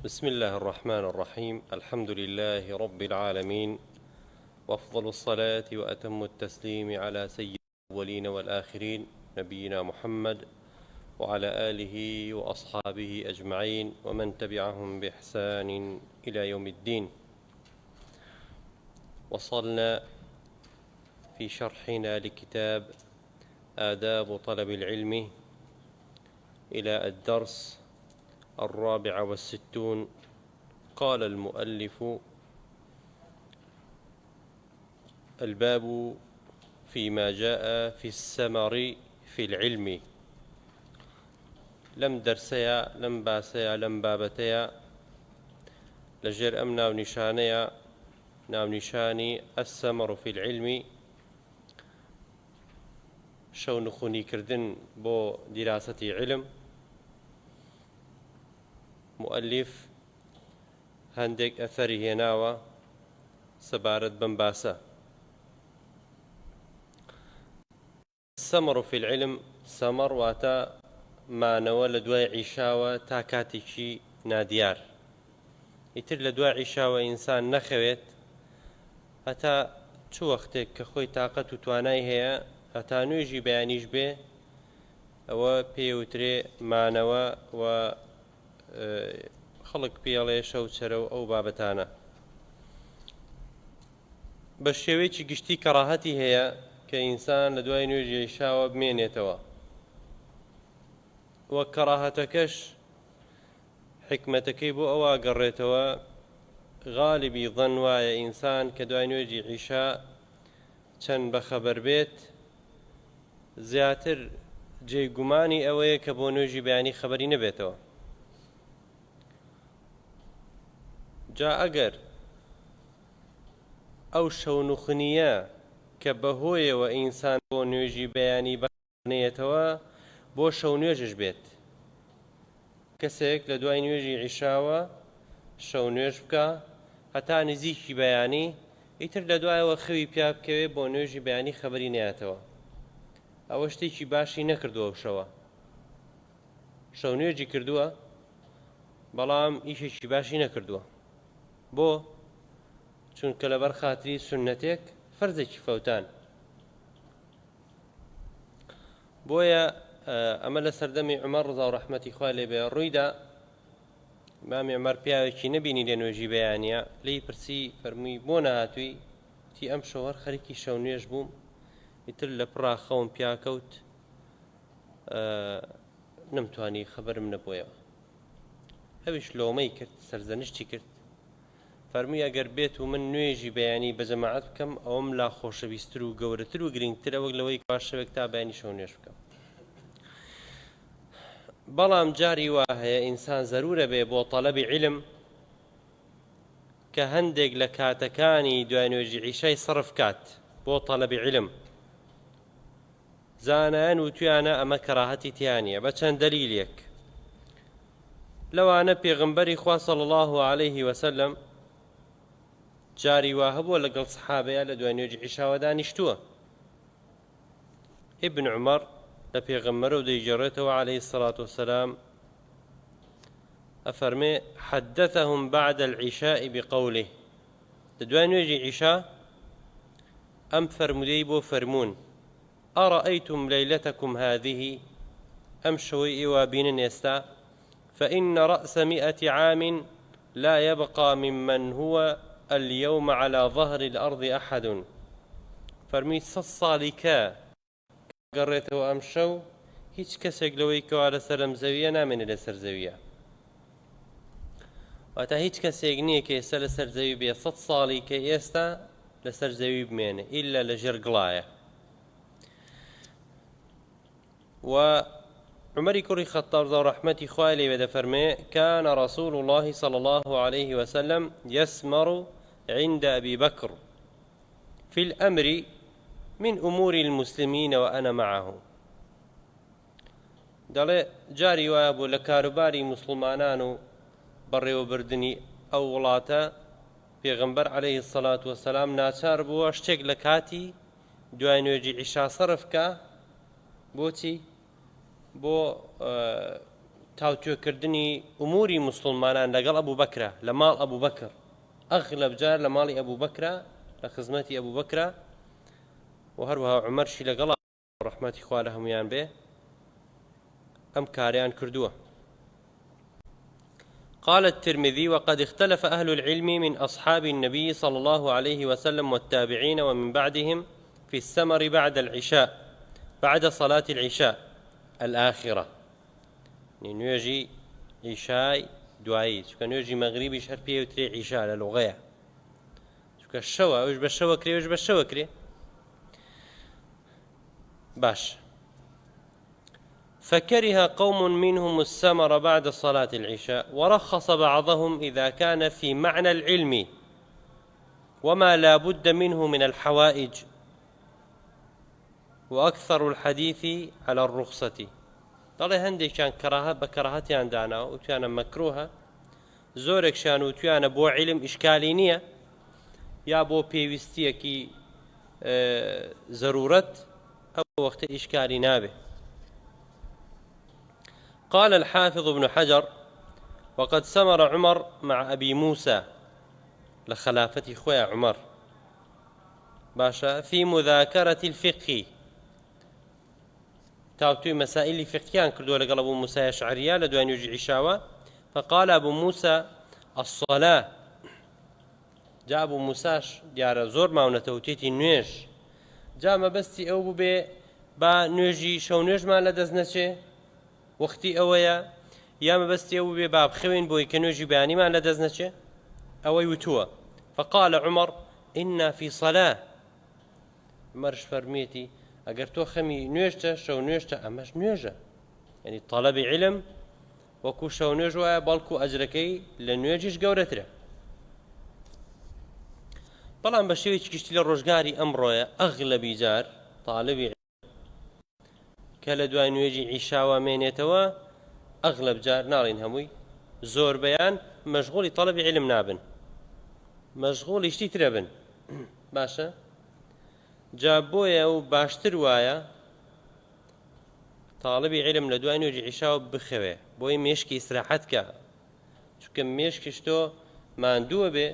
بسم الله الرحمن الرحيم. الحمد لله رب العالمين، وأفضل الصلاة وأتم التسليم على سيد الأولين والآخرين نبينا محمد وعلى آله وأصحابه أجمعين ومن تبعهم بإحسان إلى يوم الدين. وصلنا في شرحنا لكتاب آداب طلب العلم إلى الدرس 64. قال المؤلف: الباب فيما جاء في السمر في العلم. لم درسيا لم باسيا لم بابتيا لجر أم ناو نشانيا ناو نشاني السمر في العلم شو نخوني كردن بو دراسة علم. مؤلف هندك أثري هناوة سبارت بنباسة. السمر في العلم سمر واتا ما نوى لدواء عيشاوة تاكاتيشي ناديار يتر لدواء عيشاوة إنسان نخويت هتا شو وقتك كخوي طاقة وتواناي هي هتا نوجي بيانيش بي أو بيوتري ما نوى و خلق بيالي شو تشرو أو بابتانا بەشێوەیەکی گشتی کەڕاهەتی هەیە کە ئینسان لە دوای نوێژی عیشاوە بمێنێتەوە، وە کەڕاهەتەکەش حکمەتەکەی بۆ ئەوە گەڕێتەوە غالیبی ظن وایە ئینسان کە دوای نوێژی عیشا چەند بەخەبەر بێت زیاتر جێگومانی ئەوەیە کە بۆ نوێژی بەیانی خەبەری نەبێتەوە. جا ئەگەر ئەو شەونوخنیە کە بەهۆیەوە ئینسان بۆ نوێژی بەیانی بەخنێتەوە بۆ شەو نوێژش بێت، کەسێک لە دوای نوێژی عیشاوە شەو نوێژ بکە هەتا نزیکی بەیانی ئیتر لە دوایەوە خەوی پیا بکەوێ بۆ نوێژی بەیانی خەبەری نەیاتەوە، ئەوە شتێکی باشی نەکردووە. شەوە شەو نوێژی کردووە بەڵام ئیشێکی باشی نەکردووە. بۆ؟ چونکە لەبەر خاتری سونەتێک فەرزێکی فەوتان. بۆیە ئەمە لە سەردەمی عومەر ڕزا و ڕەحمەتی خوا لێبێ ڕوویدا. مامی عومەر پیاوێکی نەبینی لە نوێژی بەیانیە، لی پرسی فەرمووی بۆ نەهاتووی؟ تی ئەم شەوەر خەریکی شەو نوێژ بووم، ئیتر لە پڕا خەوم پیاکەوت نەمتوانی خەبەرم نەبوویەوە. ئەویش لۆمەی کرد، سەرزەنشتی کرد، فەرمووی ئەگەر بێت و من نوێژی بەیانی بە جەماعەت بکەم ئەوەم لا خۆشەویستتر و گەورەتر و گرنگترە وەک لەوەی پاشەوێک تا بەیانی شەو نوێژ بکەم. بەڵام جاری وا هەیە ئینسان زەرورە بێ بۆ تەڵەبی عیلم کە هەندێک لە کاتەکانی دوای نوێژی عیشای سەرف کات بۆ تەڵەبی عیلم. زانایان وتویانە ئەمە کەڕاهەتی تیانە بە چەند دەلیلێک. لەوانە پێغمبەری خوا صلی الله عليه وسلم جاری وا هەبووە لەگەڵ سەحابەیە لە دوای نوێژی عیشاوە دانیشتووە. ابن عمر لە پێغەمبەرە و دەیگەڕێتەوە عليه الصلاة والسلام ئەفەرمێ حدثهم بعد العشاء بقوله. لە دوای نوێژی عیشا ئەم فەرمودەی بۆ فەرموون: ئەڕەئەیتم لەیلەتەکم هذه، ئەم شەوەی ئێوە بینن ئێستا، فإن رأس 100 عام لا يبقى ممن هو اليوم على ظهر الأرض أحد. فەرمی 100 ساڵی کە گەڕێتەوە ئەم شەو هیچ کەسێک لەوەی کەوا لەسەر ئەم زەویە نامێنێت لەسەر زەویە. واتە هیچ کەسێک نییە کە ئێستا لەسەر زەوی بێ 100 ساڵی کە ئێستا لەسەر زەوی بمێنێ ئیلا لە ژێر گڵایە. و عمەری کوڕی خەتاب ڕضا و ڕەحمەتی خوای لێبێ دەفەرمێ: كان رسول الله صلى الله عليه وسلم يسمر عند أبي بكر في الأمر من أمور المسلمين وأنا معه. دەڵێ جاری وایە بۆ لە کاروباری مسلمانان و بەڕێوەبردنی ئەو وڵاتە پێغەمبەر عليه الصلاة والسلام ناچار بووە شتێک لە کاتی دوای نوێژی عیشا سەرف بکە. بۆچی؟ بۆ تاوتوێکردنی ئوموری موسڵمانان لەگەڵ ئەبوو بەکرە لە ماڵ ئەبوو بەکر ئەغلب جار لە ماڵی ئەبوو بەکرە لە خزمەتی ئەبوو بەکرە و هەروەها عومەرشی لەگەڵ ڕەحمەتی خوا لە هەمویان بێ ئەم کاریان کردووە. قال الترمذي وقد اختلف أهل العلم من أصحاب النبي صلى الله عليه وسلم والتابعين ومن بعدهم في السمر بعد العشاء بعد صلاة العشاء الآخرة نيجي عشاء دوایی چونکە نوێژی مەغریبی هەر پێوترێ عیشا لە لوغەیە چونکە شەوە ئەوش بە شەوە کرێ ئەوش بە شەوە کرێ باش. فكره قوم منهم السمر بعد صلاة العشاء ورخص بعضهم إذا كان في معنى العلم وما لا بد منه من الحوائج وأكثر الحديث على الرخصة. دەڵێ هەندێکیان کەراهە بە کەراهەتیان داناوە وتیانە مەکرۆهە زۆرێکشان وتیانە بۆ عیلم ئیشکالی نییە یا بۆ پێویستیەکی ضرورەت ئەو وەختە ئیشکالی نابێ. قال الحافظ ابن حجر وقد سمر عمر مع أبي موسى لخلافة خويا عمر باشا في مذاكرة الفقه تاوتوي مسائل فقهيان كردوا لقل أبو موسى أشعرية لدوان يجي عشاوة فقال أبو موسى الصلاة جاء أبو موسى ديار زور ما توتيتي نويش جاء ما بستي أو بي با نوجي شو نوج ما لدزنشي وقتی ئەوەیە یا مەبەستی ئەو بێ با بخوێن بۆی کە نوێژی بەیانیمان لەدەست نەچێ ئەوەی وتووە. فقال عمر إنا في صلاة عمرش فەرمێتی ئەگەر تۆ خەمی نوێژتە شەو نوێژتە ئەمەش نوێژە یعنی تەڵەبی عیلم وەکو شەو نوێژ وایە بەڵکو ئەجرەکەی لە نوێژیش گەورەترە. بەڵام بە شێوەیەکی گشتی لە ڕۆژگاری ئەمڕۆیە ئەغلەبی جار تاڵبی کە لە دوای نوێژی عیشاوە مێنێتەوە ئەغلب جار ناڵین هەمووی زۆر بەیان مەشغوڵی تەڵەبی عیلم نابن مەشغوڵی شتی ترە بن باشە. جا بۆیە و باشتر وایە تاڵبی عیلم لە دوای نوێژی عیشاوە بخەوێ بۆی مێشکی ئیسراحەت کە چونکە مێشکش تۆ ماندووە بێ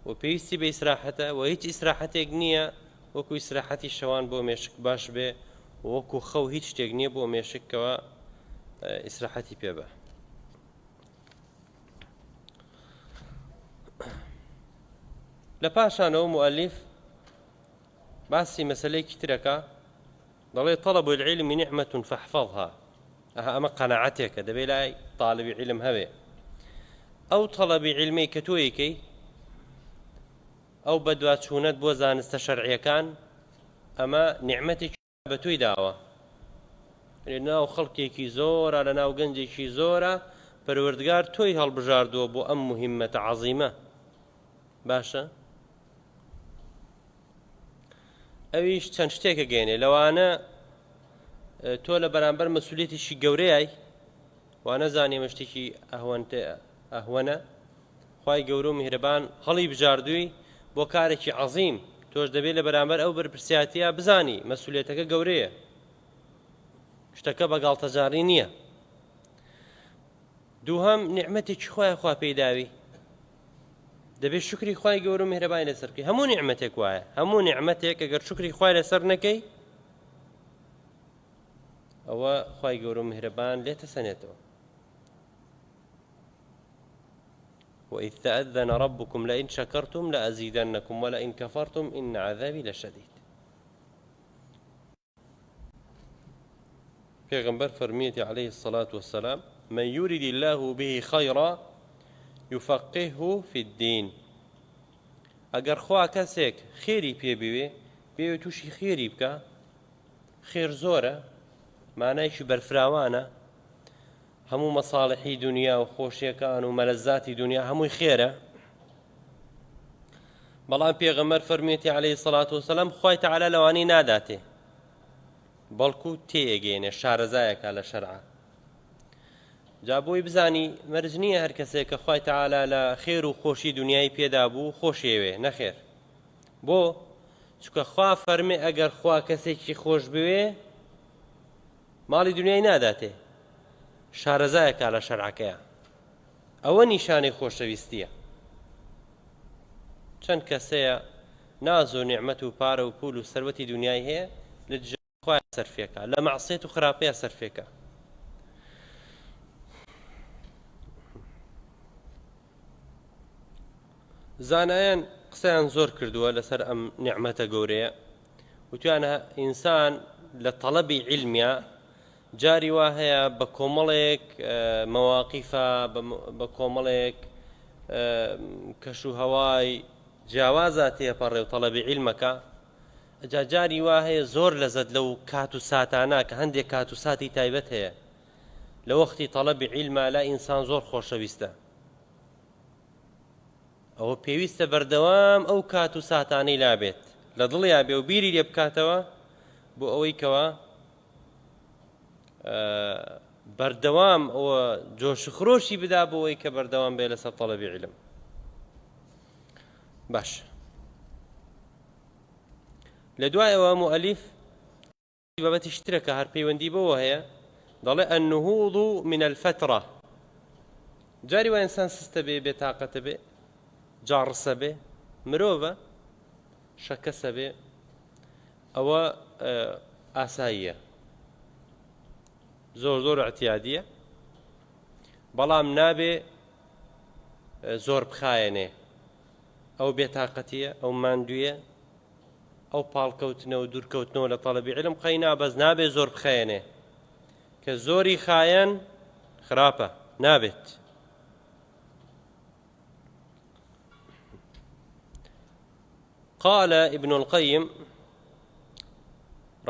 و پێویستی بە ئیسراحەتە و هیچ ئیسراحەتێک نییە وەکو ئیسراحەتی شەوان بۆ مێشک باش بێ وەکو خەو هیچ شتێک نییە بۆ مێشکەوە ئیسراحەتی پێ بە. لە پاشانەوە مؤلف باسی مەسەلەیەکی ترەکە دەڵێ طلب العلم نعمة فاحفظها ئەمە قەناعەتێکە دەبێت لای طالبی عیلم هەبێ ئەو طلبی عیلمەی کە تۆ یەکەی ئەو بەدواتچوونەت بۆ زانستە شەرعیەکان ئەمە نیعمەتێکی بە توی داوە لە ناو خەڵکێکی زۆرە لە ناو گەنجێکی زۆرە پەروەردگار تۆی هەڵبژاردووە بۆ ئەم موهمەتە عەزیمە باشە. ئەویش چەند شتێکە گەێنێ لەوانە تۆ لە بەرامبەر مەسئولیەتێکی گەورەیە وانە زانێمە شتێکی ئەهوەنە خوای گەورە و میهرەبان هەڵی بژاردووی بۆ کارێکی عەزیم تۆش دەبێت لە بەرامبەر ئەو بەرپرسیاتیە بزانی مەسئولیەتەکە گەورەیە شتەکە بەگاڵتەجاری نییە. دووهەم نیعمەتێکی خۆیان خوا پێداوی دەبێت شکری خوای گەورە و میهرەبانی لەسەر بکەی هەموو نیعمەتێک وایە هەموو نیعمەتێک ئەگەر شکری خوای لەسەر نەکەی ئەوە خوای گەورە و میهرەبان لێتە سەنێتەوە. وإذ تأذن ربكم لئن شكرتم لأزيدنكم ولئن كفرتم إن عذابي لشديد. پیغمبر فرميتي عليه الصلاة والسلام من يريد الله به خيرا يفقهه في الدين. اگر خوا کەسێک خێری پێ بێوێ تووشی خێری بکە خێر زۆرە مانایشی بەرفراوانە هەموو مەساڵحی دنیا و خۆشیەکان و مەلەزاتی دنیا هەمووی خێرە. بەڵام پێغەمبەر فەرمێتی عەلەیهی سەڵات وسەلام خوای تەعالا لەوانەی ناداتێ بەڵکو تێئەگەێنێ شارەزایەکە لە شەرعە. جا بۆی بزانی مەرج نییە هەر کەسێک کە خوای تەعالا لە خێر و خۆشی دنیای پێدا بوو خۆشیەوێ نەخێر بۆ چونکە خوا فەرمێ ئەگەر خوا کەسێکی خۆش بوێ ماڵی دنیای ناداتێ شارەزایەکە لە شەرعەکەیە. ئەوە نیشانەی خۆشەویستیە. چەند کەسەیە ناز و نیعمەت و پارە و پول و سەروەتی دنیای هەیە لە دژە خۆیان سەرفێکە، لە مەعسیەت و خراپەیە سەرفێکە. زانایان قسەیان زۆر کردووە لەسەر ئەم نیعمەتە گەورەیە، وتیانە ئینسان لە تەڵەبی عیلمیە جاری وا هەیە بە کۆمەڵێک مەواقیفە، بە کۆمەڵێک کەش و هەوای جیاوازە تێپەڕێ و تەڵەبی عیلمەکە، ئەجا جاری وا هەیە زۆر لەزەت لەو کات و ساتانە کە هەندێک کات و ساتی تایبەت هەیە لە وەختی تەڵەبی عیلمە لا ئینسان زۆر خۆشەویستە. ئەوە پێویستە بەردەوام ئەو کات و ساتانەی لابێت لە دڵیا بێ و بیری لێ بکاتەوە بۆ ئەوەی کەوە بەردەوام ئەوە جۆشخرۆشی بدا بۆ ئەوەی کە بەردەوام بێ لەسەر تەڵەبی عیلم. باش، لە دوای ئەوە مؤەلیف بابەتی شترەکە هەر پەیوەندی بەوە هەیە، دەڵێ النهوض من الفترة. جاری وا ئینسان سستە بێ، بێتاقەتە بێ، جاڕسە بێ، مرۆڤە شەکەسە بێ، ئەوە ئاساییە، زۆر اعتیادیە، بەڵام نابێ زۆر بخایەنێ. ئەو بێتاقەتیە، ئەو ماندوویە، ئەو پاڵکەوتنە و دوورکەوتنەوە لە تەڵەبی عیلم قەی نابەز، نابێ زۆر بخایەنێ، کە زۆری خایەن خراپە، نابێت. قال ابن القيم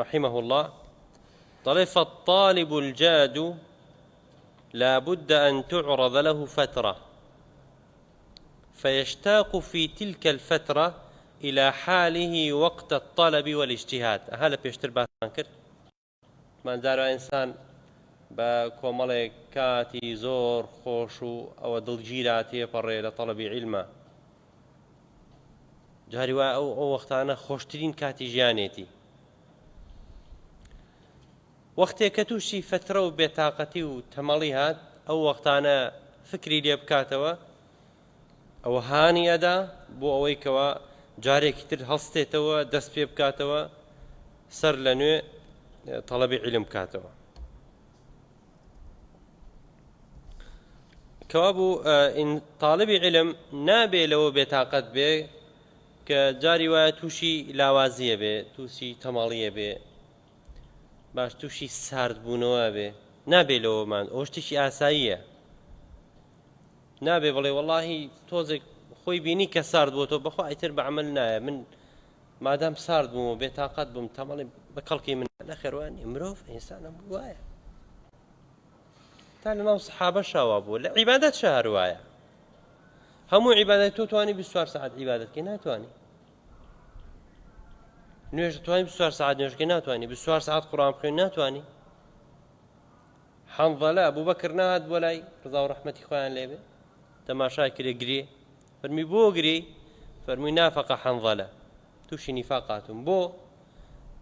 رحمه الله طلب فالطالب الجاد لا بد أن تعرض له فترة فيشتاق في تلك الفترة إلى حاله وقت الطلب والاجتهاد. هذا بيشتر باسان كرد من دار إنسان بكومالي كاتي زور خوشو أو دلجيراتي فري لطلب علمه جاری وا ئەو وەختانە خۆشترین کاتی ژیانێتی، وەختێک کە تووشی فترە و بێتاقەتی و تەمەڵی هات، ئەو وەختانە فکری لێ بکاتەوە، ئەوە هانی ئەدا بۆ ئەوەی کەوە جارێکی تر هەڵستێتەوە، دەست پێ بکاتەوە، سەر لە نوێ تەڵەبی عیلم بکاتەوە. کەوا بوو تاڵبی عیلم نابێ لەوە بێتاقەت بێ کە جاری وایە تووشی لاوازیە بێ، تووشی تەماڵیە بێ، باش تووشی ساردبوونەوە بێ، نابێ لەوەمان، ئەوە شتێکی ئاساییە. نابێ بڵێ وەڵاهی تۆزێک خۆی بینی کە سارد بۆ تۆ بەخوا ئیتر بە عەمەل نایە، من مادام سارد بووم و بێتاقەت بووم تەمەڵی بە کەڵکی من نەخێر وانە مرۆڤ ئینسانە وایە. تا لەناو سەحابە شاوا بووە لە عیبادەت شە هەروایە، هەموو عیبادەت تۆ توانی 24 ساعت عیبادەتکەی ناتوانی، نوێژ توانی 24 ساعت نوێژکەی ناتوانی، 24 ساعت قورئان بخوێنی ناتوانی. حەنظەلە ئەبوبەکر نهات بۆ لای ڕزا و ڕەحمەتی خۆیان لێبێ، تەماشای کرێ گرێ، فەرمی بۆ گرێ؟ فەرمووی نافەقە حەنظەلە، تووشی نیفاق هاتووم. بۆ؟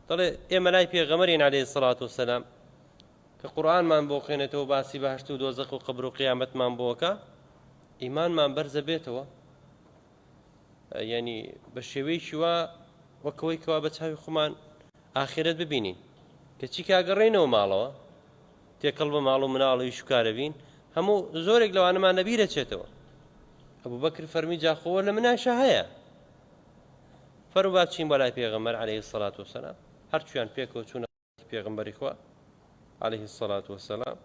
دەڵێ ئێمە لای پێغەمبەرین عەلەیهی سەڵات وسەلام کە قورئانمان بۆ خوێنێتەوە، باسی بەهەشت و دۆزەق و قبر و قیامەتمان بۆکە، ئیمانمان بەرزە بێتەوە، یعنی بە شێوەیەکی وا وەکەوەی کەوا بە چاوی خۆمان ئاخرەت ببینین، کە چی کاگەڕێینەوە ماڵەوە، تێکەڵ بە ماڵ و مناڵی شوکارە بین، هەموو زۆرێک لەوانەمان نەبیرە چێتەوە. ئەبوبەکر فەرمی جاخۆوە لە مناشە هەیە، فەرموو با بچین بۆ لای پێغەمبەر عەلەیهی سەڵات وسەلام. هەرچیان پێکەوە چوونە پێغەمبەری خوا عەلەیهی سەڵات وسەلام،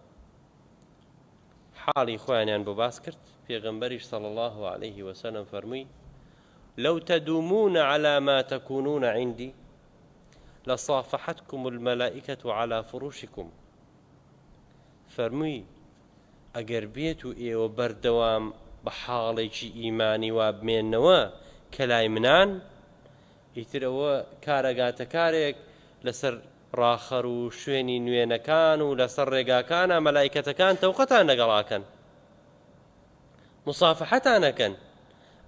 حاڵی خۆیانیان بۆ باس کرد. پێغەمبەریش صلی الله عليه وسلم فەرمووی لو تدومون على ما تكونون عندي لصافحتكم الملائكة على فروشكم. فەرمووی ئەگەر بێت و ئێوە بەردەوام بە حاڵێکی ئیمانی وا بمێننەوە کە لای منان، ئیتر ئەوە کارەگاتە کارێک لەسەر ڕاخەر و شوێنی نوێنەکان و لەسەر ڕێگاکانە مەلایکەتەکان تەوقەتان لەگەڵاکەن، مسافحەتانەکەن.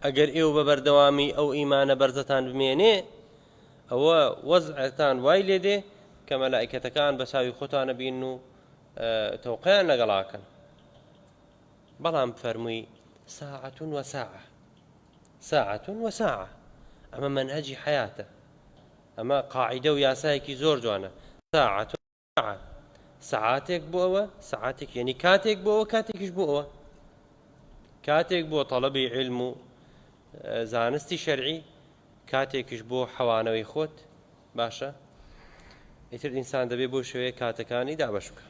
ئەگەر ئێوە بە بەردەوامی ئەو ئیمانە بەرزەتان بمێنێ، ئەوە وەزعتان وای لێ دێ کە مەلایکەتەکان بە چاوی خۆتانە بین و تەوقیان لەگەڵاکەن بەڵام فەرمووی ساعة وساعة ساعة وساعة ئەمە منهجی حیاتە ئەمە قاعدە و یاسایەکی زۆر جوانە ساعة وساعة ساعاتێک بۆ ئەوە ساعاتێک یعنی کاتێک بۆ ئەوە کاتێکیش بۆ ئەوە کاتێک بۆ تەڵەبی علم و زانستی شەرعی کاتێکیش بۆ حەوانەوەی خۆت باشە ئیتر ئینسان دەبێ بۆ شوەیە کاتەکانی دابەش بکە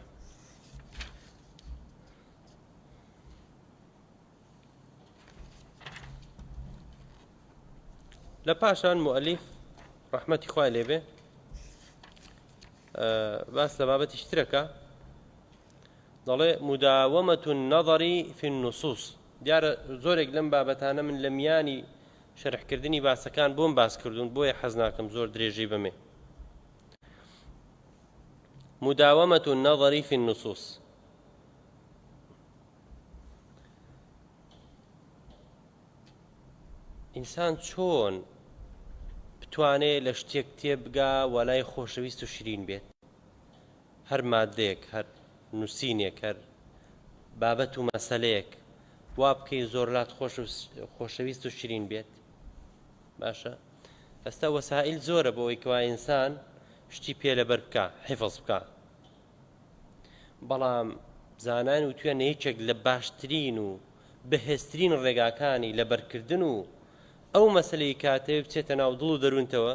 لە پاشان مؤلف ڕەحمەتی خوای لێبێ باس لە بابەتیش ترەکە دەڵێ مداومة النظر في النصوص دیارە زۆرێک لەم بابەتانە من لە میانی شەرحکردنی باسەکان بۆم باس کردوون بۆیە حەز ناکەم زۆر درێژەی بمێ مداومة النظر في النصوص ئینسان چۆن بتوانێت لە شتێک تێبگا وەلای خۆشەویست و شیرین بێت هەر مادەیەک هەر نووسینێک هەر بابەت و مەسەلەیەک وا بکەی زۆر لات خۆشەویست و شیرین بێت باشە ئەستا وەسائل زۆرە بۆ ئەوەی کەوا ئینسان شتی پێ لەبەر بکە حیفظ بکە بەڵام زانان وتوێنە یەکێک لە باشترین و بەهێزترین ڕێگاکانی لەبەرکردن و ئەو مەسەلەی کاتێ بچێتە ناو دڵ و دەروونتەوە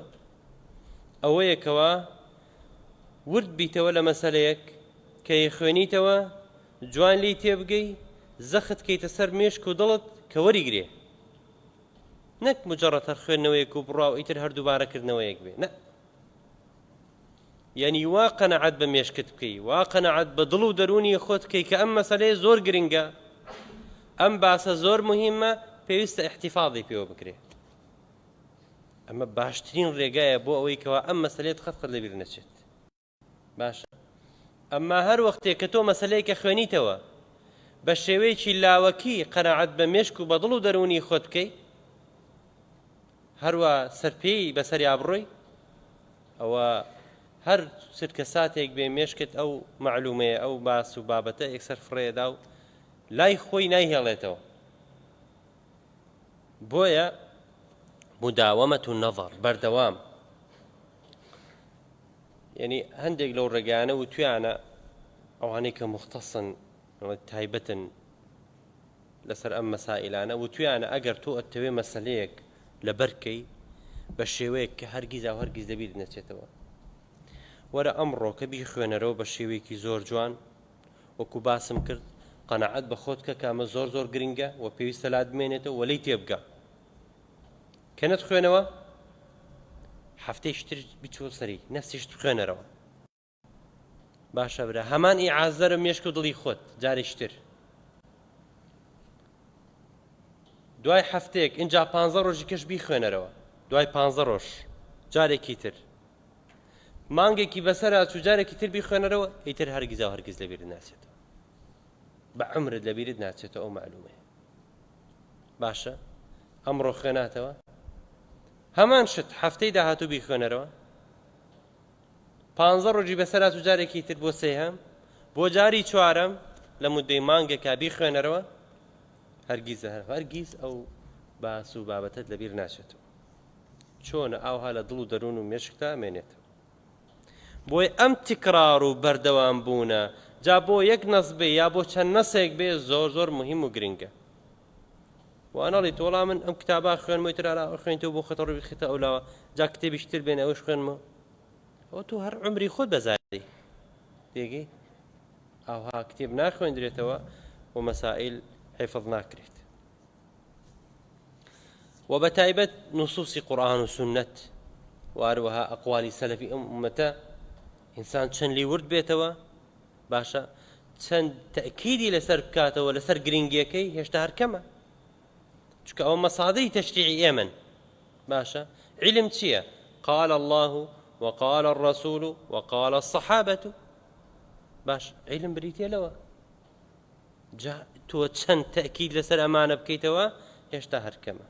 ئەوەیەکەوە ورد بیتەوە لە مەسەلەیەک کە خوێنیتەوە جوان لی تێبگەی زەخت کەیتە سەر مێشک و دڵت کە وەریگرێ نەک مجەڕەت هەر خوێندنەوەیەک و بڕاو ئیتر هەر دووبارەکردنەوەیەک بێ نە یعنی وا قەنەعەت بە مێشکت بکەی وا قەنەعەت بە دڵ و دەرونی خۆت بکەی کە ئەم مەسەلەیە زۆر گرنگە ئەم باسە زۆر مهمە پێویستە احتیفاظی پێوە بکرێ ئەمە باشترین ڕێگایە بۆ ئەوەی کەوا ئەم مەسەلەیەت خەت لەبیر نەچێت باشە ئەمما هەر وەختێک کە تۆ مەسەلەیەکە خوێنیتەوە بە شێوەیەکی لاوەکی قەنەعەت بە مێشک و بە دڵ و دەرونی خۆت بکەی هەروە سەرپێی بەسەری ئابڕۆی ئەوە هەر سرکە ساتێک بێ مێشکت ئەو معلومەیە ئەو باس و بابەتە یەکسەر فڕێدا و لای خۆی نایهێڵێتەوە بۆیە مداومة النظر بەردەوام یعنی هەندێک لەو ڕێگانە و تویانە ئەوانەی کە مختصن تایبەتن لەسەر ئەم مەسائلانە و تویانە ئەگەر تۆ ئەتەوێ مەسەلەیەک لەبەرکەی بە شێوەیەک کە هەرگیز ئەو هەرگیز دەبیر نەچێتەوە وەرە ئەمڕۆ کە بیخوێنەرەوە بە شێوەیەکی زۆر جوان وەکو باسم کرد قەنەعەت بە خۆت کە کامە زۆر زۆر گرنگە و پێویستە لات بمێنێتەوە وەلەی تێبگە کە نەتخوێنەوە هەفتەیەک تر بچۆ سەری نەفسیشت بخوێنەرەوە باشە برا هەمان ئیعازەرە مێشک و دڵی خۆت جارێکی تر دوای هەفتەیەک ئینجا 15 ڕۆژی کەش بیخوێنەرەوە دوای 15 ڕۆژ جارێکی تر مانگێکی بەسەر چوو جارێکی تر بیخوێنەرەوە ئیتر هەرگیز و هەرگیز لەبیرت ناچێتەوە بە عمرت لەبیرت ناچێتەوە ئەو معلومەیە باشە ئەمڕۆ خوێناتەوە هەمان شت هەفتەی داهاتوو بیخوێنەرەوە 15 ڕۆژی بەسەر چوو جارێکی تر بۆ سێهەم بۆ جاری چوارەم لە مودەی مانگێکا بیخوێنەرەوە هەرگیز ئەو باس و بابەتت لەبیر ناچێتەوە چۆنە ئاوها لە دڵ و دەروون و مێشکتا مێنێتەوە بۆی ئەم تکرار و بەردەوام بوونە جا بۆ یەک نەس بێ یا بۆ چەند نەسێک بێ زۆر زۆر مهم و گرنگە وانەڵی تۆڵا من ئەم کتابا خوێنمەوە ترارا خوێنیتەوە بۆ خەتەڕ بخێتە ئەولاوە جا کتێبیش تر بێنە ئەوش خوێنمەوە ئەوە تۆ هەر عمری خۆت بەزاری تێگەی ئاوها کتێب ناخوێندرێتەوە و مەسائل حیفظ ناکرێت وبتايبت نصوص قرآن وسنة واروها أقوال سلف أمته إنسان چەند لي ورد بيتوا باشا چەند تأكيدي لسر بكاته ولسر گرنگيكي هشتا هركمه چونکە ئەو مەسادەی تەشریعی ئێمن باشە علم چییە قال الله وقال الرسول وقال الصحابة باش علم بریتێ لەوە جا تۆ چەند تەکید لەسەر ئەمانە بکەیتەوە هێشتا هەرکەمە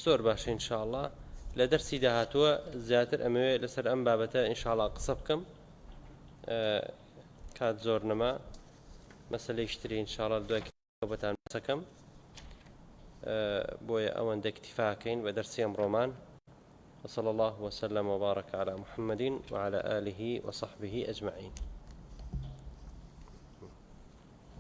زۆر باشە ئینشاءڵڵا لە دەرسی داهاتووە زیاتر ئەمەوێت لەسەر ئەم بابەتە ئینشاءڵڵا قسە بکەم کات زۆر نەما مەسەلەی شتری ئینشاءڵڵا دوای کتێبەتان بەسەکەم بۆیە ئەوەندە اکتفاکەین بە دەرسی ئەمڕۆمان وصلى الله وسلم وبارك على محمد وعلى آله وصحبه أجمعين